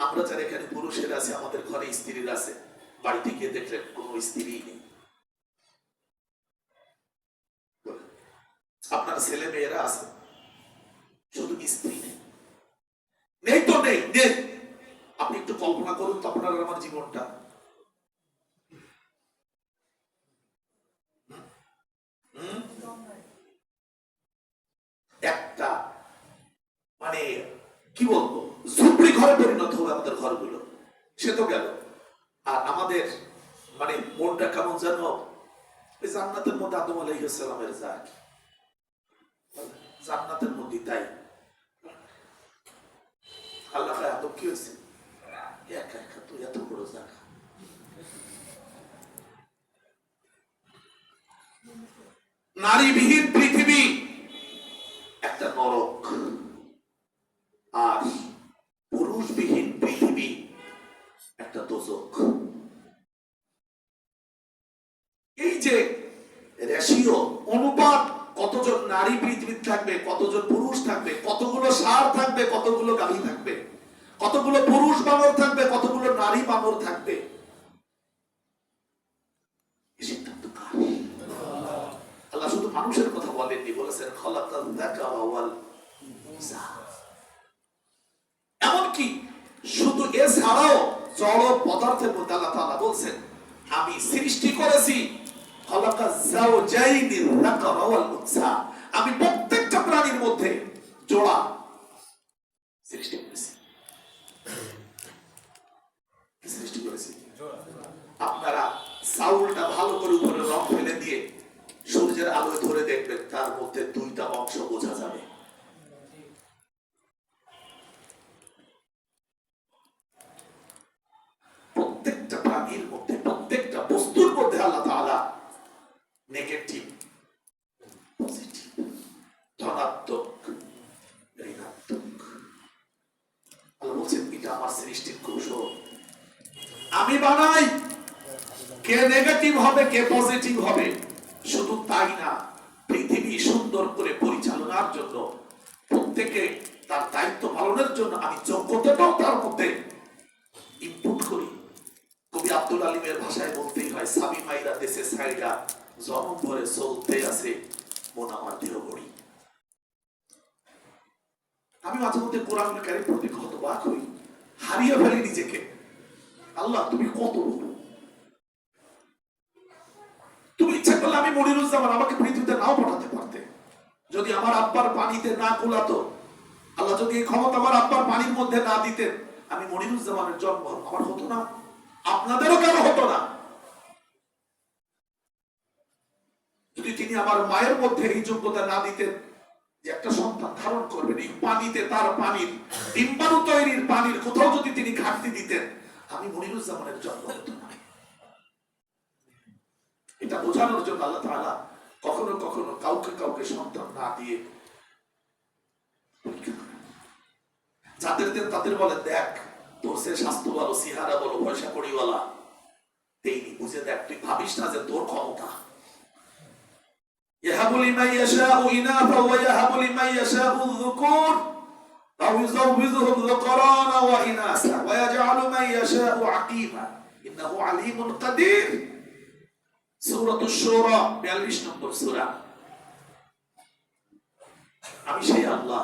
আমরা যারা এখানে পুরুষের আছে, আমাদের ঘরে স্ত্রীর আছে, বাড়িতে গিয়ে দেখলেন কোন স্ত্রী নেই, আপনার ছেলে মেয়েরা আছে, শুধু স্ত্রী নেই। নেই তো নেই, নেই। আপনি একটু কল্পনা করুন তো আপনার আমার জীবনটা। একটা মানে কি বলবো, ঝুপড়ি ঘরে পরিণত হবে আমাদের ঘরগুলো, সে তো গেল। আর আমাদের মানে মনটা কেমন যেন ওই জান্নাতের মধ্যে আদম আলাইহিস সালামের জায়গা, জান্নাতের মধ্যে। তাই আল্লাহ আদম কি হয়েছে, একা একা তো এত বড় জায়গা। নারীবিহীন পৃথিবী একটা নরক, আর পুরুষবিহীন পৃথিবী একটা দোজখ। এই যে রেশিও, অনুপাত, কতজন নারী পৃথিবীতে থাকবে, কতজন পুরুষ থাকবে, কতগুলো ষাঁড় থাকবে, কতগুলো গাভী থাকবে, কতগুলো পুরুষ বানর থাকবে, কতগুলো নারী বানর থাকবে, সিদ্ধান্ত কার? আল্লাহ শুধু মানুষের কথা বলেননি, বলেছেন খালাকাল যাকারা ওয়াল উনসা। এমনকি শুধু এছাড়াও জড় পদার্থের মধ্যে আল্লাহ তাআলা বলছেন আমি সৃষ্টি করেছি খালাকাজ যাওজাইনির যাকারা ওয়াল উনসা, আমি প্রত্যেকটা প্রাণীর মধ্যে জোড়া সৃষ্টি করেছি। সৃষ্টি করেছি আপনারা চাউলটা ভালো করে উপরে রং ফেলে দিয়ে সূর্যের আলোয় ধরে দেখবেন, তার মধ্যে দুইটা অংশ বোঝা যাবে। প্রত্যেকটা প্রাণীর মধ্যে, প্রত্যেকটা বস্তুর মধ্যে আল্লাহ তাআলা নেগেটিভ, পজিটিভ, ধনাত্মক, ঋণাত্মক। আল্লাহ বলছেন এটা আমার সৃষ্টির কৌশল, আমি বানাই, কে নেগেটিভ হবে কে পজিটিভ হবে। শুধু তাই না, পৃথিবী সুন্দর করে পরিচালনার জন্য প্রত্যেকে তার দায়িত্ব পালনের জন্য আমি যোগ্যতাটাও তার মধ্যে ইনপুট করি। কবি আব্দুল আলিমের ভাষায় বলতেই হয়, সাবি মাইরা দেশে সাইডা জনম ভরে চলতে আছে মন আমার দেহ বড়ি। আমি মাঝে মধ্যে কোরআন কারীম পড়তে হতবাক হই, হারিয়ে ফেলি নিজেকে। আল্লাহ তুমি কত বড়। তুমি ইচ্ছা করলে আমি মনিরুজ্জামান আমাকে পৃথিবীতে নাও পাঠাতে পারতে। যদি আমার আব্বার পানিতে না কুলাতো, আল্লাহ যদি এই ক্ষমতা আমার আব্বার পানির মধ্যে না দিতেন, আমি মনিরুজ্জামানের জন্ম আমার হতো না, আপনাদেরও কেন হতো না। যদি তিনি আমার মায়ের মধ্যে এই যোগ্যতা না দিতেন যে একটা সন্তান ধারণ করবেন, এই পানিতে তার পানির ডিম্বাণু তৈরির পানির কোথাও যদি তিনি ঘাটতি দিতেন, আমি মনিরুজ্জামানের জন্ম হতো না। এটা বোঝানোর জন্য আল্লাহ তাআলা কখনো কখনো কাউকে কাউকে সন্তান না দিয়ে যাদের দেন তাদের বলে, দেখ তোর সে স্বাস্থ্য বলো, সিহারা বলো, পয়সা কড়িওয়ালা, তেইনি বুঝে দেখ, তুই ভাবিস না যে তোর ক্ষমতা। يهب لمن يشاء إناثا ويهب لمن يشاء الذكور أو يزوجهم ذكرانا وإناثا ويجعل من يشاء عقيما إنه عليم قدير। সূরা আশ-শুরা 42 নম্বর সূরা। আমি সেই আল্লাহ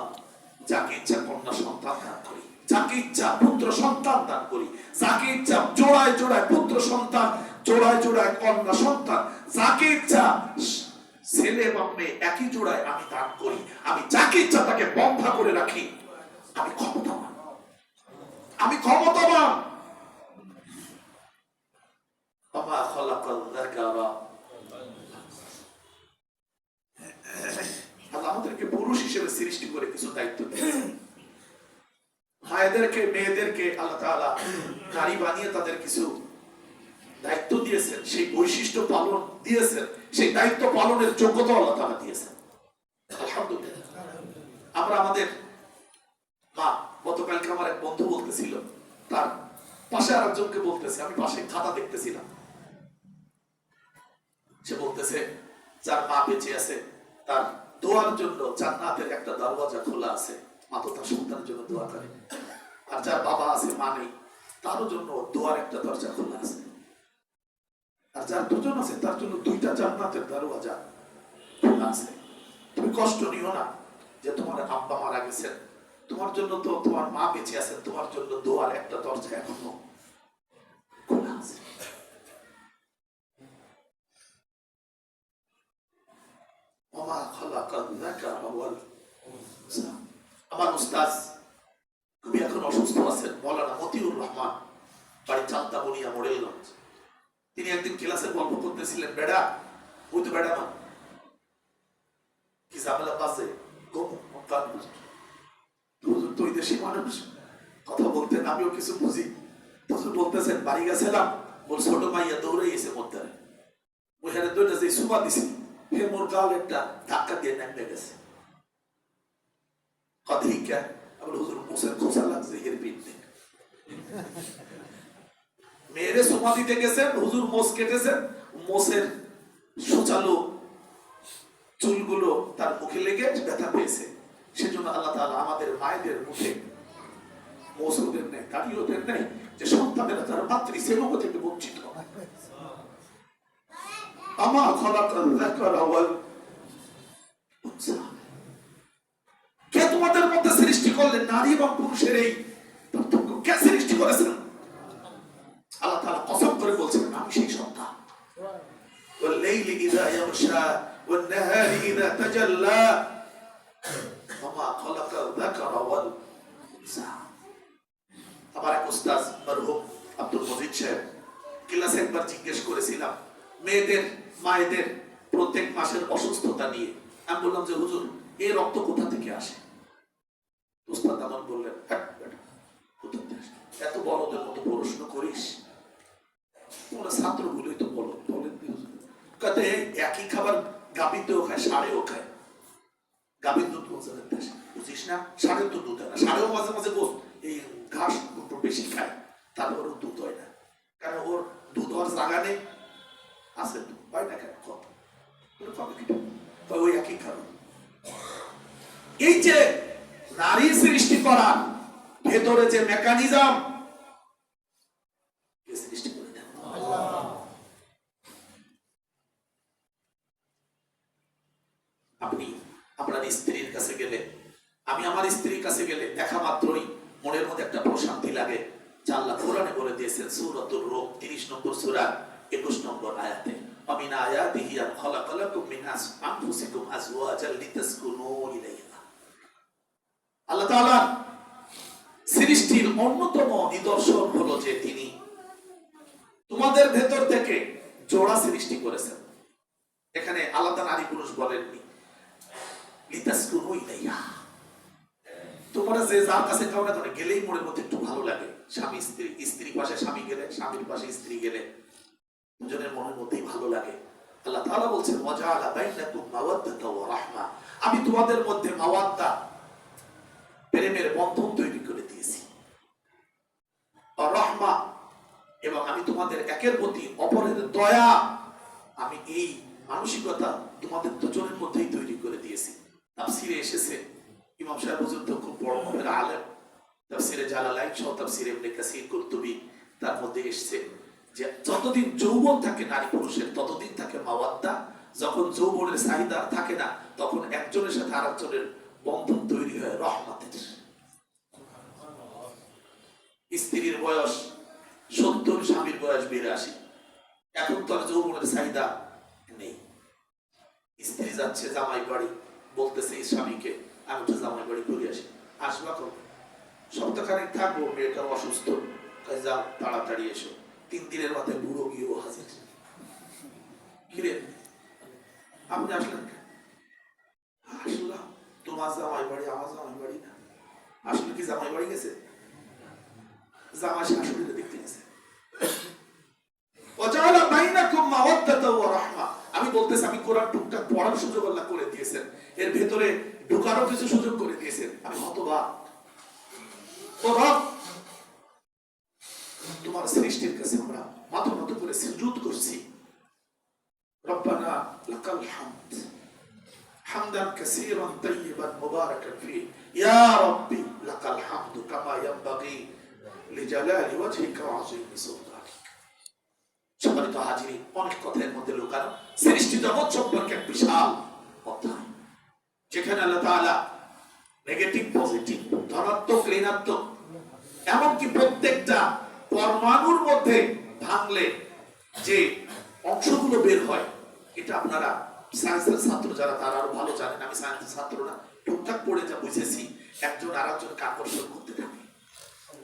যাকে ইচ্ছা কন্যা সন্তান দান করি, যাকে ইচ্ছা পুত্র সন্তান দান করি, যাকে ইচ্ছা জোড়ায় জোড়ায় পুত্র সন্তান, জোড়ায় জোড়ায় কন্যা সন্তান, যাকে ইচ্ছা ছেলে এবং মেয়ে একই জোড়ায় আমি দান করি। আমি যাকে ইচ্ছা তাকে বন্ধা করে রাখি। আমি ক্ষমতাবান, আমি ক্ষমতাবান। ওমা খালাকাল যাকারা, আল্লাহ আমাদেরকে পুরুষ হিসেবে সৃষ্টি করে কিছু দায়িত্ব দিয়েছেন। মায়েদেরকে মেয়েদেরকে আল্লাহ তাআলা নারী বানিয়ে তাদের কিছু দায়িত্ব দিয়েছেন, সেই বৈশিষ্ট্য পালন দিয়েছেন, সেই দায়িত্ব পালনের যোগ্যতা আল্লাহ তাআলা দিয়েছেন। আলহামদুলিল্লাহ। আমরা আমাদের মা, গতকালকে আমার এক বন্ধু বলতেছিল, তার পাশে আরেকজনকে বলতেছে, আমি পাশে খাতা দেখতেছিলাম, সে বলতেছে যার মা বেঁচে আছে তার দোয়ার জন্য জান্নাতের একটা দরওয়াজা খোলা আছে, মা তো তার সন্তানের জন্য দোয়া করে। আর যার বাবা আছে, মা নেই, তারও জন্য দোয়ার একটা দরজা খোলা আছে। আর যার দুজন আছে তার জন্য দুইটা জান্নাতের দরওয়াজা খোলা আছে। তুমি কষ্ট নিও না যে তোমার আব্বা মারা গেছেন, তোমার জন্য তো তোমার মা বেঁচে আছেন, তোমার জন্য দোয়ার একটা দরজা এখনো খোলা আছে। আমার উস্তাদ খুবই এখন অসুস্থ আছেন, মৌলানা মতিউর রহমান, বাড়ি চালতা বনিয়া মোড়েলগঞ্জ। তিনি একদিন ক্লাসে গল্প করতেছিলেন, বেড়া ওই তো বেড়া না কি ঝামেলা বাসে তুই দেশি মানুষ, কথা বলতেন, আমিও কিছু বুঝি। তখন বলতেছেন বাড়ি গেছিলাম, মোর ছোট মাইয়া দৌড়ে গেছে মধ্যে, ওইখানে দুইটা যে সুবা দিছি, হে মোর গাল একটা ধাক্কা দিয়ে নেমে গেছে। কথা হুজুর মোসের খোসা লাগছে এর পিঠে। মেয়েরে সুমা দিতে গেছেন, হুজুর মোস কেটেছেন, মোসের সুচালু চুলগুলো তার মুখে লেগে ব্যথা পেয়েছে। সেজন্য আল্লাহ তাআলা আমাদের মায়েদের মুখে মোস ওদের নেই, দাড়ি ওদের নেই, যে সন্তানেরা তার মাতৃ সেবক থেকে বঞ্চিত হয়। আমা খালাকাল যাকারা ওয়াল উনসা, কে তোমাদের মধ্যে সৃষ্টি করলেন নারী এবং পুরুষের এই পার্থক্য কে সৃষ্টি করেছেন? আল্লাহ তাআলা কসম করে বলছেন, আমি সেই সত্তা। ওয়াল লাইলি ইযা ইয়াগশা ওয়ান নাহারি ইযা তাজাল্লা ওমা খালাকাল যাকারা ওয়াল উনসা। আমার এক উস্তাদ মরহুম আব্দুল মজিদ সাহেব ক্লাসে একবার জিজ্ঞেস করেছিলাম মেয়েদের মায়েদের প্রত্যেক মাসের অসুস্থতা নিয়ে। আমি বললাম যে হুজুর এই রক্ত কোথা থেকে আসে? উস্তাদ আমার বললেন, এত বড়দের মতো প্রশ্ন করিস, তোমরা ছাত্রগুলোই তো বলো, বলেন কাতে একই খাবার গাভীতেও খায়, ষাঁড়েও খায়। গাভীর দুধ বুঝিস না, ষাঁড়ের তো দুধ হয় না, ষাঁড়েও মাঝে মাঝে এই ঘাস একটু বেশি খায়, তারপরেও দুধ হয় না, কারণ ওর দুধ হওয়ার জায়গা নেই, আছে দুধ হয় না কেন, ওই একই কারণ। এই যে নারী সৃষ্টি করার ভেতরে যে মেকানিজম সৃষ্টি করে দেন আপনি আপনার স্ত্রীর কাছে গেলে, আমি আমার স্ত্রীর কাছে গেলে দেখা মাত্রই মনের মধ্যে একটা প্রশান্তি লাগে। আল্লাহ কোরআনে বলে দিয়েছেন সূরাতুর রূম 30 নম্বর সূরা 21 নম্বর আয়াতে, ومن آياته أن خلق لكم من أنفسكم أزواجا لتسكنوا إليها। আল্লাহ তাআলা সৃষ্টির অন্যতম নিদর্শন হলো যে তিনি তোমাদের ভেতর থেকে জোড়া সৃষ্টি করেছেন। এখানে আলাদা নারী পুরুষ বলেননি, লিতাসকুনু ইলাইহা। তোমরা যে যার কাছে কাউ না করে গেলেই মনের মধ্যে একটু ভালো লাগে। স্বামী স্ত্রী, স্ত্রী পাশে স্বামী গেলে, স্বামীর পাশে স্ত্রী গেলে দুজনের মনের মধ্যেই ভালো লাগে। আল্লাহ তাআলা বলছেন ওয়াজআলা বাইনাকুম মাওয়াদ্দাতা ওয়া রাহমা, আমি তোমাদের মধ্যে মাওয়াদ্দা, প্রেমের বন্ধন তৈরি করে দিয়েছি, আর রাহমা, এবং আমি তোমাদের একের প্রতি অপরের দয়া, আমি এই মানসিকতা তোমাদের দুজনের মধ্যেই তৈরি করে দিয়েছি। তাফসিরে এসেছে, ইমাম সাহেব হুজুর তো খুব বড় মাপের আলেম, তাফসিরে জালালাইন সহ তাফসিরে ইবনে কাসির, কুরতুবী, তার মধ্যে এসেছে যে যতদিন যৌবন থাকে নারী পুরুষের ততদিন থাকে মাওয়াদ্দা। যখন যৌবনের চাহিদা থাকে না তখন একজনের সাথে আরেকজনের বন্ধন তৈরি হয় রহমতের। স্ত্রীর বয়স 70, স্বামীর বয়স 82, এখন তো আর যৌবনের চাহিদা নেই। স্ত্রী যাচ্ছে জামাই বাড়ি, বলতেছে স্বামীকে আমি তো জামাই বাড়ি ঘুরে আসি, আসবা কবে? সপ্তাহখানেক থাকবো, মেয়েটা অসুস্থ, যাও তাড়াতাড়ি এসো। 3 দিনের মাথায় বুড়ো গিয়েও হাজির। কিরে আপনি আসলেন? আসলাম, তোমার জামাই বাড়ি আমার জামাই বাড়ি না। আসলে কি জামাই বাড়ি গেছে? জামাই শাশুড়িকে দেখতে গেছে। ওয়াজআলা বাইনাকুম মাওয়াদ্দাতা ওয়া রাহমা, আমি বলতেছি আমি কোরআন টুকটাক পড়ার সুযোগ আল্লাহ করে দিয়েছেন, এর ভেতরে ঢোকারও কিছু সুযোগ করে দিয়েছেন। আমি হতবাক। ও রব, তোমার সৃষ্টির কাছে আমরা মাথা নত করে সুজুদ করছি। রব্বানা লাকাল হামদ হামদান কাসীরান তাইয়িবান মুবারাকান ফীহি, ইয়া রাব্বি লাকাল হামদু কামা ইয়ানবাগি লিজালালি ওয়াজহিকা ওয়া আযীমি সুলতানিক। সম্মানিত হাজিরিন, অনেক কথার মধ্যে লুকানো সৃষ্টি জগৎ সম্পর্কে এক বিশাল অধ্যায়, যেখানে আল্লাহ তাআলা নেগেটিভ পজিটিভ, ধনাত্মক ঋণাত্মক, এমনকি প্রত্যেকটা পরমাণুর মধ্যে ভাঙলে যে অংশগুলো বের হয়, এটা আপনারা সায়েন্সের ছাত্র যারা তারা আরো ভালো জানেন, আমি সায়েন্সের ছাত্র না, টুকটাক পড়ে যা বুঝেছি, একজন আরেকজনকে আকর্ষণ করতে থাকে।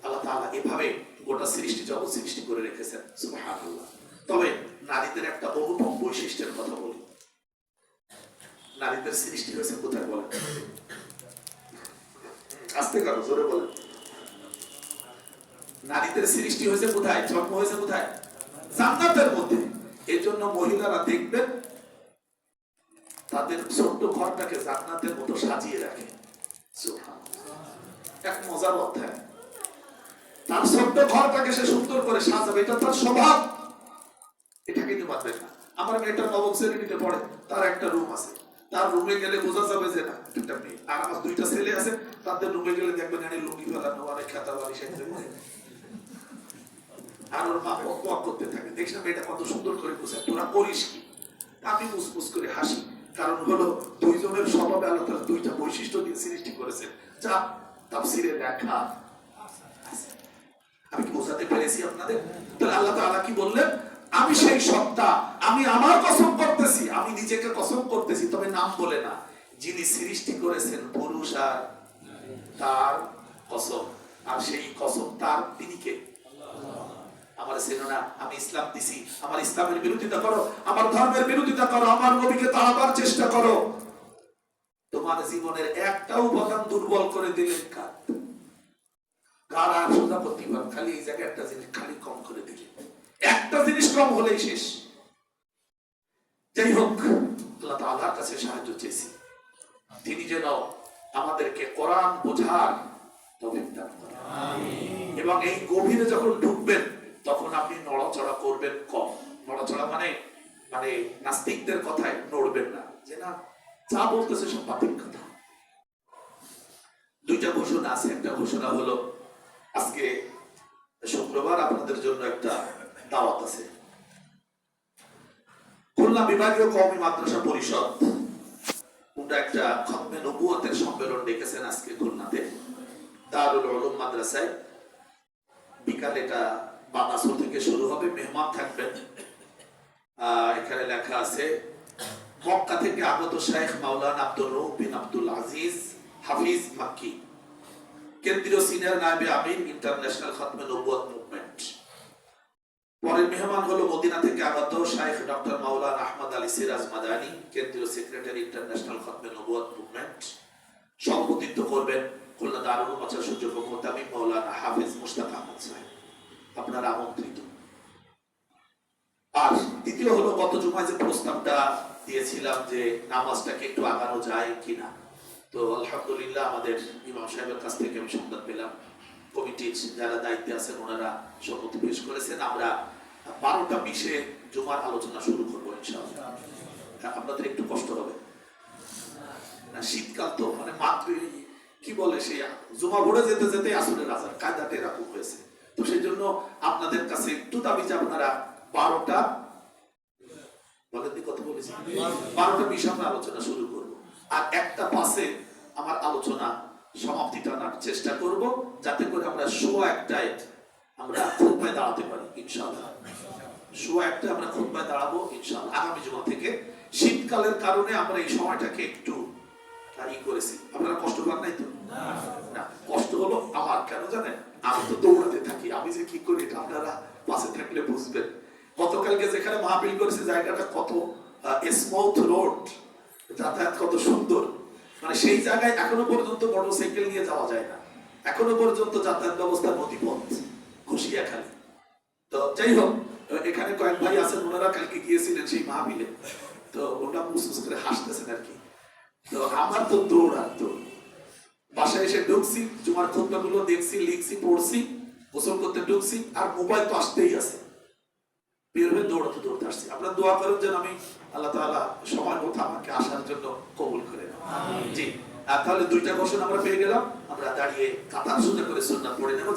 আল্লাহ তাআলা এভাবে গোটা সৃষ্টি জগৎ সৃষ্টি করে রেখেছেন, সুবহানাল্লাহ। তবে নারীদের একটা অনুপম বৈশিষ্ট্যের কথা বলি। নারীদের সৃষ্টি হয়েছে কোথায় বলেন? আস্তে করো, জোরে বলেন। নারীদের সৃষ্টি হয়েছে কোথায়? জন্ম হয়েছে কোথায়? জান্নাতের মধ্যে। এই জন্য মহিলারা দেখবেন তাদের ছোট্ট ঘরটাকে জান্নাতের মতো সাজিয়ে রাখে। এক মজার অধ্যায়, তার ছোট্ট ঘরটাকে সে সুন্দর করে সাজাবে, এটা তার স্বভাব, এটা কিন্তু পারবেন না। আমার মেয়েটা নবম শ্রেণীতে পড়ে, তার একটা রুম আছে, তার রুমে গেলে বোঝা যাবে যে না একটা মেয়ে। আর আমার 2টা ছেলে আছে, তাদের রুমে গেলে দেখবেন এনে লুঙ্গি ফেলানো, অনেক খাতা বাড়ি সেখানে, আর ওর মা বক করতে থাকে, দেখছি মেয়েটা কত সুন্দর করে বুঝে, তোরা করিস কি? আমি মুসমুস করে হাসি, কারণ হলো দুইজনের স্বভাবে আল্লাহ তাআলা 2টা বৈশিষ্ট্য দিয়ে সৃষ্টি করেছেন, যা তাফসীরে লেখা। আমি কি বোঝাতে পেরেছি আপনাদের? তাহলে আল্লাহ তাআলা কি বললেন? আমি সেই সত্তা, আমি আমার কসম করতেছি, আমি নিজেকে কসম করতেছি, তবে নাম বলে না, যিনি সৃষ্টি করেছেন পুরুষ আর তার কসম, আর সেই কসম তার, তিনি কে? আমার চেনো না, আমি ইসলাম দিছি, আমার ইসলামের বিরোধিতা করো, আমার ধর্মের বিরোধিতা করো, আমার নবীকে তাড়াবার চেষ্টা করো, তোমার জীবনের একটা উপাদান দুর্বল করে দিলে কার আর সোজা প্রতিবার, খালি এই জায়গায় একটা জিনিস খালি কম করে দিলে, একটা জিনিস কম হলেই শেষ। যাই হোক, আল্লাহ তাআলার কাছে সাহায্য চেয়েছি, তিনি যেন আমাদেরকে কোরআন বোঝার তৌফিক দান করেন। এবং এই গভীরে যখন ঢুকবেন তখন আপনি নড়াচড়া করবেন কম। নড়াচড়া মানে মানে নাস্তিকদের কথায় নড়বেন না, যে না যা বলতেছে সব বাতিল কথা। 2 দুইটা ঘোষণা আছে। একটা ঘোষণা হলো আজকে শুক্রবার আপনাদের জন্য একটা দাওয়াত আছে। খুলনা বিভাগীয় কওমি মাদ্রাসা পরিষদ ওটা একটা খতমে নবুয়তের সম্মেলন ডেকেছেন আজকে খুলনাতে দারুল উলুম মাদ্রাসায়। বিকালে এটা বাতাসর থেকে শুরু হবে, মেহমান থাকবেন। এখানে লেখা আছে মক্কা থেকে আগত শেখ মাওলানা আব্দুর রউফ বিন আব্দুল আজিজ হাফিজ মাক্কি, কেন্দ্রীয় সিনিয়র নায়েবে আমির ইন্টারন্যাশনাল খতমে নবুয়ত মুভমেন্ট। পরের মেহমান হলো মদিনা থেকে আগত শেখ ডক্টর মাওলানা আহমদ আলী সিরাজ মাদানী, কেন্দ্রীয় সেক্রেটারি ইন্টারন্যাশনাল খতমে নবুয়ত মুভমেন্ট। সভাপতিত্ব করবেন খুলনা দারুল উলুম মাদ্রাসার সূর্য মুহতামিম মাওলানা হাফিজ মুশতাক আহমদ সাহেব। আপনারা আমন্ত্রিত। আর দ্বিতীয় হলো গত জুমায় যে প্রস্তাবটা দিয়েছিলাম যে নামাজটাকে একটু আগানো যায় কিনা, তো আলহামদুলিল্লাহ আমাদের ইমাম সাহেবের কাছ থেকে আমি সংবাদ পেলাম কমিটির যারা দায়িত্বে আছেন ওনারা সম্মতি পেশ করেছেন। আমরা 12টা 20-এ জুমার আলোচনা শুরু করবো ইনশাআল্লাহ। আপনাদের একটু কষ্ট হবে না, শীতকাল তো মানে মাত্র কি বলে সেই জুমা ভরে যেতে যেতে আসলে রাজার কায়দাটা এরকম হয়েছে। তো সেই জন্য আপনাদের কাছে একটু দাবি যে আপনারা 12টা কত বলেছি 12টা 20 আমরা আলোচনা শুরু করব। আর 1টা 5-এ আমার আলোচনা সমাপ্তি টানার চেষ্টা করব, যাতে করে আমরা 1:15-টায় আমরা খুতবায় দাঁড়াতে পারি ইনশাআল্লাহ। 1:15-টায় আমরা খুতবায় দাঁড়াবো ইনশাআল্লাহ আগামী জুমা থেকে। শীতকালের কারণে আমরা এই সময়টাকে একটু করেছি। আপনারা কষ্ট পান নাই তো? না, কষ্ট হলো আমার। কেন জানেন? আমি তো দৌড়াতে থাকি, আমি যে কি করি এটা আপনারা পাশে থাকলে বুঝবেন। গতকালকে যেখানে মাহফিল করেছে জায়গাটা কত স্মুথ রোড, যাতায়াত কত সুন্দর, মানে সেই জায়গায় এখনো পর্যন্ত মোটরসাইকেল নিয়ে যাওয়া যায় না, এখনো পর্যন্ত যাতায়াত ব্যবস্থা নদীপথ ঘুষিয়াখালী। তো যাই হোক, এখানে কয়েক ভাই আছেন ওনারা কালকে গিয়েছিলেন সেই মাহফিলে, তো ওটা মুসুস করে হাসতেছেন আর কি। তো আমার তো দৌড় আর দৌড়। বাসায় এসে ঢুকছি, জুমার খুতবাগুলো দেখছি, লিখছি, পড়ছি, গোসল করতে ঢুকছি, আর মোবাইল তো আসতেই আছে, বের হয়ে দৌড়াতে দৌড়তে আসছি। আপনারা দোয়া করেন যেন আমি আল্লাহ তাআলা সময় মতো আমাকে আসার জন্য কবুল করে নেন। জি, তাহলে 2টা ঘোষণা আমরা পেয়ে গেলাম। আমরা দাঁড়িয়ে কাতার সোজা করে সুন্নাত পড়ে নেব।